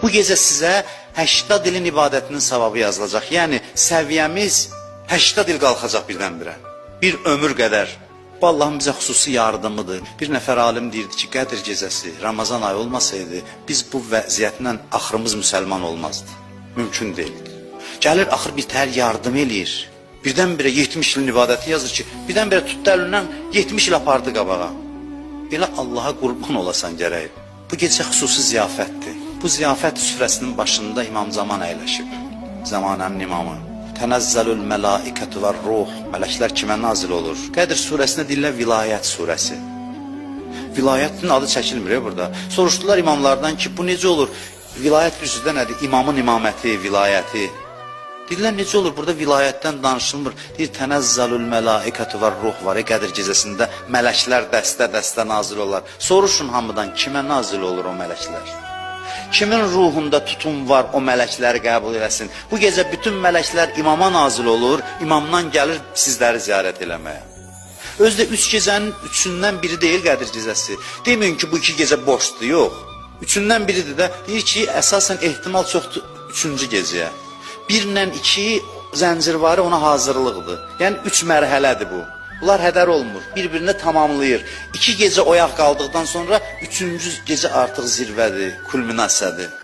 Bu gecə sizə 80 ilin ibadətinin savabı yazılacaq. Yəni səviyyəmiz 80 il qalxacaq birdən-birə. Bir ömür qədər. Bu Allahın bizə xüsusi yardımıdır. Bir nəfər alim deyirdi ki, Qədr gecəsi, Ramazan ayı olmasaydı, biz bu vəziyyətlə axırımız müsəlman olmazdı. Mümkün deyil. Gəlir, axır bir təhər yardım eləyir. Birdən-birə 70 ilin ibadəti yazır ki, birdən-birə tutdu əlindən 70 il apardı qabağa. Belə Allaha qurban olasan gərək. Bu gecə xüsusi ziyafətdir. Bu ziyafət süfrəsinin başında İmam Zaman əyləşib. Zamanənin imamı. Tənəzzəlül mələikətü və ruh. Mələklər kimə nazil olur? Qədr surəsində deyirlər vilayət surəsi. Vilayətin adı çəkilmir burada. Soruşdular imamlardan ki, bu necə olur? Vilayət gücüdə nədir? İmamın imaməti, vilayəti. Deyirlər, necə olur? Burada vilayətdən danışılmır. Deyir, tənəzzəlül mələikətü və ruh var. Qədr gecəsində mələklər dəstə-dəstə nazil olar. Soruşun hamıdan, kimə nazil olur o mələklər? Kimin ruhunda tutum var o mələkləri qəbul eləsin? Bu gecə bütün mələklər imama nazil olur, imamdan gəlir sizləri ziyarət eləməyə. Özdə 3 gecənin 3-ündən biri deyil Qədir gecəsi. Deməyin ki, bu 2 gecə boşdur, yox. 3-ündən biridir də, deyir ki, əsasən ehtimal çoxdur 3-cü gecəyə. 1 ilə 2 zəncirvari ona hazırlıqdır. Yəni 3 mərhələdir bu. Bunlar hədər olmur, bir-birini tamamlayır. 2 gecə oyaq qaldıqdan sonra 3-cü gecə artıq zirvədir, kulminasiyadır.